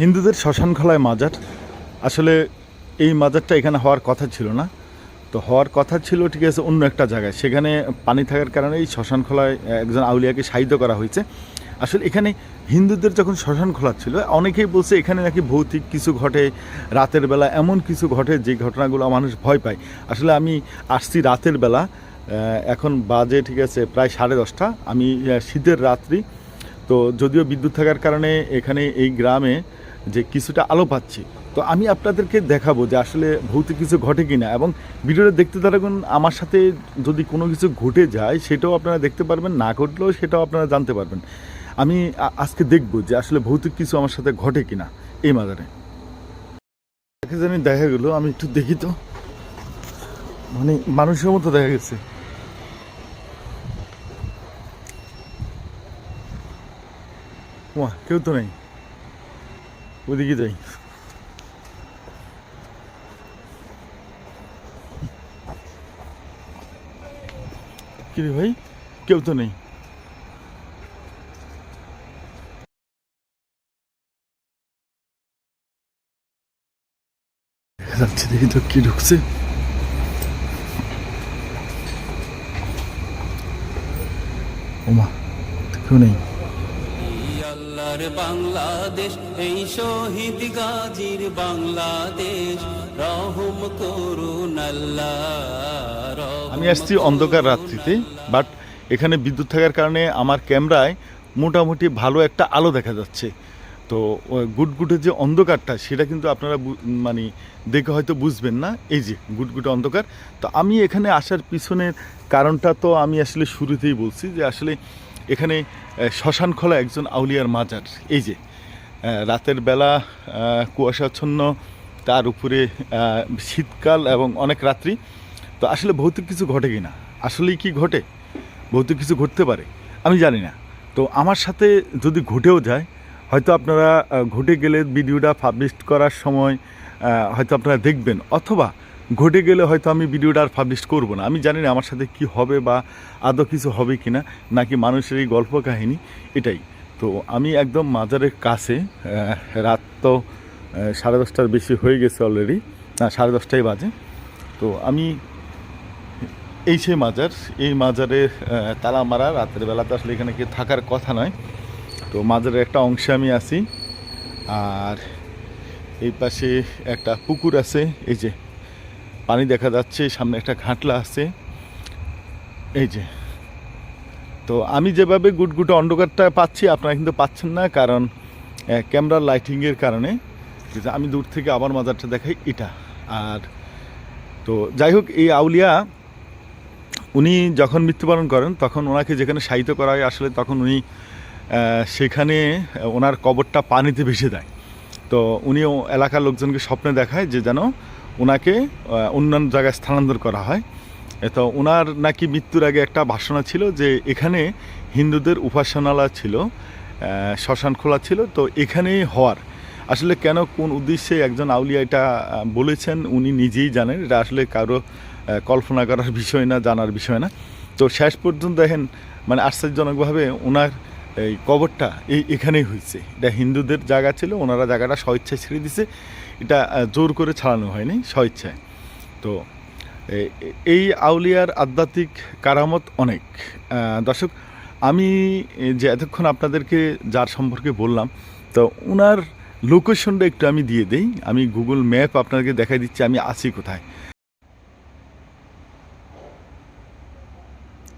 হিন্দুদের শ্মশানখোলায় মাজার। আসলে এই মাজারটা এখানে হওয়ার কথা ছিল না, তো হওয়ার কথা ছিল ঠিক আছে অন্য একটা জায়গায়। সেখানে পানি থাকার কারণে এই শ্মশানখোলায় একজন আউলিয়াকে শায়িত করা হয়েছে। আসলে এখানে হিন্দুদের যখন শ্মশানখোলা ছিল, অনেকেই বলছে এখানে নাকি ভৌতিক কিছু ঘটে, রাতের বেলা এমন কিছু ঘটে যে ঘটনাগুলো মানুষ ভয় পায়। আসলে আমি আসছি রাতের বেলা, এখন বাজে ঠিক আছে প্রায় 10:30। আমি শীতের রাত্রি, তো যদিও বিদ্যুৎ থাকার কারণে এখানে এই গ্রামে যে কিছুটা আলো পাচ্ছি, তো আমি আপনাদেরকে দেখাবো যে আসলে ভৌতিক কিছু ঘটে কিনা, এবং ভিডিওটা দেখতে থাকুন। আমার সাথে যদি কোনো কিছু ঘটে যায় সেটাও আপনারা দেখতে পারবেন, না ঘটলেও সেটাও আপনারা জানতে পারবেন। আমি আজকে দেখব যে আসলে ভৌতিক কিছু আমার সাথে ঘটে কিনা এই মাজারে। জানি দেখা গেলো, আমি একটু দেখি তো, মানে মানুষের মতো দেখা গেছে। কেউ তো নেই, ওদিকে যাই। কি রে ভাই, কেউ তো নেই। দেখা যাচ্ছে, দেখি তো কি ঢুকছে। ওমা, কেউ নেই। বাংলাদেশ এই শহীদ গাজীর বাংলাদেশ, রহম করুন আল্লাহ। আমি আসছি অন্ধকার রাত্রিতে, বাট এখানে বিদ্যুৎ থাকার কারণে আমার ক্যামেরায় মোটামুটি ভালো একটা আলো দেখা যাচ্ছে। তো গুটগুটে যে অন্ধকারটা সেটা কিন্তু আপনারা মানে দেখে হয়তো বুঝবেন না। এই যে গুটগুটে অন্ধকার, তো আমি এখানে আসার পিছনের কারণটা তো আমি আসলে শুরুতেই বলছি যে আসলে এখানে শ্মশানখোলা একজন আউলিয়ার মাজার। এই যে রাতের বেলা কুয়াশাচ্ছন্ন, তার উপরে শীতকাল এবং অনেক রাত্রি। তো আসলে ভৌতিক কিছু ঘটে কি না, আসলেই কি ঘটে, ভৌতিক কিছু ঘটতে পারে আমি জানি না। তো আমার সাথে যদি ঘটেও যায়, হয়তো আপনারা ঘটে গেলে ভিডিওটা পাবলিশ করার সময় হয়তো আপনারা দেখবেন, অথবা ঘটে গেলে হয়তো আমি ভিডিওটা আর পাবলিশ করব না। আমি জানি না আমার সাথে কি হবে, বা আদৌ কিছু হবে কি না, নাকি মানুষের এই গল্প কাহিনী, এটাই। তো আমি একদম মাজারের কাছে, রাত তো 10:30টার বেশি হয়ে গেছে অলরেডি, না 10:30টাই বাজে। তো আমি এই সেই মাজার, এই মাজারে তালা মারা, রাতের বেলা তো আসলে এখানে কি থাকার কথা নয়। তো মাজারের একটা অংশে আমি আছি, আর এই পাশে একটা পুকুর আছে, এই যে পানি দেখা যাচ্ছে, সামনে একটা ঘাটলা আছে, এই যে। তো আমি যেভাবে গুটগুটে অন্ধকারটা পাচ্ছি আপনারা কিন্তু পাচ্ছেন না, কারণ ক্যামেরার লাইটিংয়ের কারণে। আমি দূর থেকে আবার মাজারটা দেখাই, এটা। আর তো যাই হোক, এই আউলিয়া উনি যখন মৃত্যুবরণ করেন তখন ওনাকে যেখানে শায়িত করা হয়, আসলে তখন উনি সেখানে ওনার কবরটা পানিতে ভেসে দেয়। তো উনিও এলাকার লোকজনকে স্বপ্নে দেখায় যে যেন ওনাকে অন্যান্য জায়গায় স্থানান্তর করা হয়। তো ওনার নাকি মৃত্যুর আগে একটা বাসনা ছিল যে এখানে হিন্দুদের উপাসনালয় ছিল, শ্মশানখোলা ছিল, তো এখানেই হওয়ার। আসলে কেন, কোন উদ্দেশ্যে একজন আউলিয়া এটা বলেছেন উনি নিজেই জানেন, এটা আসলে কারো কল্পনা করার বিষয় না, জানার বিষয় না। তো শেষ পর্যন্ত দেখেন, মানে আশ্চর্যজনকভাবে ওনার এই কবরটা এখানেই হয়েছে। এটা হিন্দুদের জায়গা ছিল, ওনারা জায়গাটা স্বেচ্ছায় ছেড়ে দিছে, এটা জোর করে ছাড়ানো হয়নি, স্বেচ্ছায়। তো এই আউলিয়ার আধ্যাত্মিক কারামত অনেক। দর্শক, আমি যে এতক্ষণ আপনাদেরকে যার সম্পর্কে বললাম, তো ওনার লোকেশনটা একটু আমি দিয়ে দেই। আমি গুগল ম্যাপ আপনাদেরকে দেখাই দিচ্ছি আমি আছি কোথায়।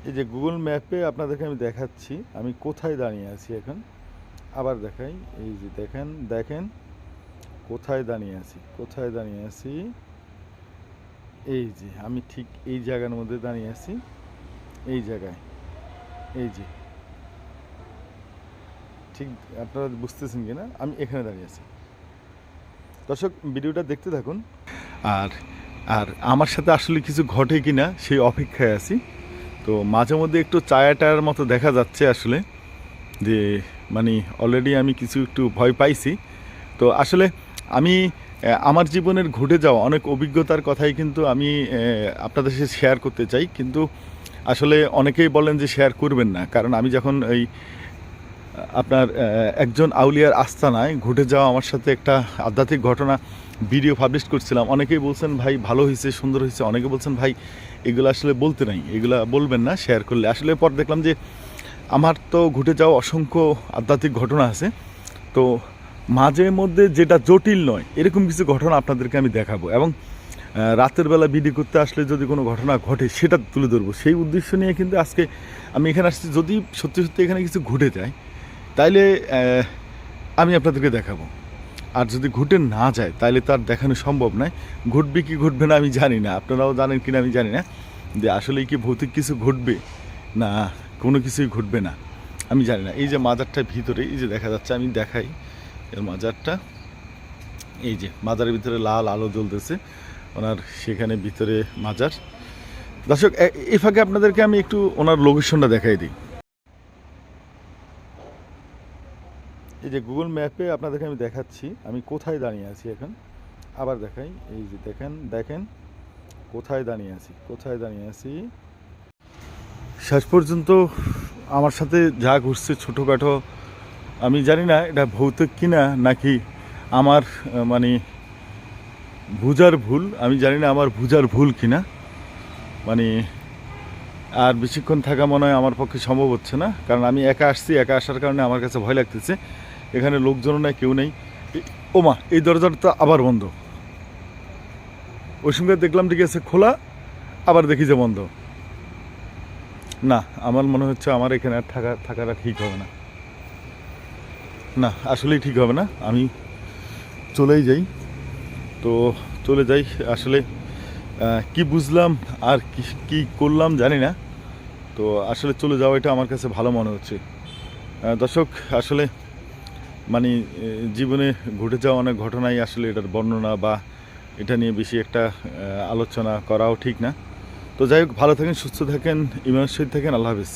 এই যে গুগল ম্যাপে আপনাদেরকে আমি দেখাচ্ছি আমি কোথায় দাঁড়িয়ে আছি এখন। আবার দেখাই, এই যে দেখেন, দেখেন কোথায় দাঁড়িয়ে আছি, কোথায় দাঁড়িয়ে আছি। এই যে আমি ঠিক এই জায়গার মধ্যে দাঁড়িয়ে আছি, এই জায়গায়, এই যে ঠিক আপনারা বুঝতেছেন কিনা, আমি এখানে দাঁড়িয়ে আছি। দর্শক, ভিডিওটা দেখতে থাকুন, আর আর আমার সাথে আসলে কিছু ঘটে কিনা সেই অপেক্ষায় আছি। তো মাঝে মধ্যে একটু চায়াটার মতো দেখা যাচ্ছে আসলে, যে মানে অলরেডি আমি কিছু একটু ভয় পাইছি। তো আসলে আমি আমার জীবনের ঘটে যাওয়া অনেক অভিজ্ঞতার কথাই কিন্তু আমি আপনাদের সাথে শেয়ার করতে চাই, কিন্তু আসলে অনেকেই বলেন যে শেয়ার করবেন না, কারণ আমি যখন এই আপনার একজন আউলিয়ার আস্তানায় ঘটে যাওয়া আমার সাথে একটা আধ্যাত্মিক ঘটনা ভিডিও পাবলিশ করছিলাম। অনেকেই বলছেন ভাই ভালো হয়েছে, সুন্দর হয়েছে, অনেকে বলছেন ভাই এগুলো আসলে বলতে নাই, এগুলা বলবেন না শেয়ার করলে। আসলে পর দেখলাম যে আমার তো ঘটে যাওয়া অসংখ্য আধ্যাত্মিক ঘটনা আছে, তো মাঝে মধ্যে যেটা জটিল নয় এরকম কিছু ঘটনা আপনাদেরকে আমি দেখাবো, এবং রাতের বেলা ভিডিও করতে আসলে যদি কোনো ঘটনা ঘটে সেটা তুলে ধরবো, সেই উদ্দেশ্য নিয়ে কিন্তু আজকে আমি এখানে আসছি। যদি সত্যি সত্যি এখানে কিছু ঘটে যায় তাইলে আমি আপনাদেরকে দেখাবো, আর যদি ঘটে না যায় তাহলে তার দেখানো সম্ভব নয়। ঘটবে কি ঘটবে না আমি জানি না, আপনারাও জানেন কিনা আমি জানি না, যে আসলে কি ভৌতিক কিছু ঘটবে না কোনো কিছুই ঘটবে না আমি জানি না। এই যে মাজারটার ভিতরে এই যে দেখা যাচ্ছে, আমি দেখাই এর মাজারটা, এই যে মাজারের ভিতরে লাল আলো জ্বলতেছে ওনার, সেখানে ভিতরে মাজার। দর্শক এই ফাঁকে আপনাদেরকে আমি একটু ওনার লোকেশনটা দেখাই দিই। এই যে গুগল ম্যাপে আপনাদেরকে আমি দেখাচ্ছি আমি কোথায় দাঁড়িয়ে আছি এখন, আবার দেখাই, এই যে দেখেন দেখেন কোথায় দাঁড়িয়ে আছি। শেষ পর্যন্ত আমার সাথে যা ঘুরছে ছোটোখাটো, আমি জানি না এটা ভৌতিক কিনা নাকি আমার মানে বুঝার ভুল, আমি জানি না আমার বুঝার ভুল কিনা, মানে আর বেশিক্ষণ থাকা মনে হয় আমার পক্ষে সম্ভব হচ্ছে না, কারণ আমি একা আসছি, একা আসার কারণে আমার কাছে ভয় লাগতেছে। এখানে লোকজনও নাই, কেউ নেই। ওমা, এই দরজাটা আবার বন্ধ, ওই সঙ্গে দেখলাম ঠিক আছে খোলা, আবার দেখি যে বন্ধ। না, আমার মনে হচ্ছে আমার এখানে আর থাকাটা ঠিক হবে না, না আসলেই ঠিক হবে না, আমি চলেই যাই। তো চলে যাই, আসলে কি বুঝলাম আর কি করলাম জানি না, তো আসলে চলে যাওয়াটা আমার কাছে ভালো মনে হচ্ছে। দর্শক আসলে মানে জীবনে ঘটে যাওয়া অনেক ঘটনাই আসলে এটার বর্ণনা বা এটা নিয়ে বেশি একটা আলোচনা করাও ঠিক না। তো যাই হোক, ভালো থাকেন, সুস্থ থাকেন, ইমানের সহিত থাকেন, আল্লাহ হাফেজ।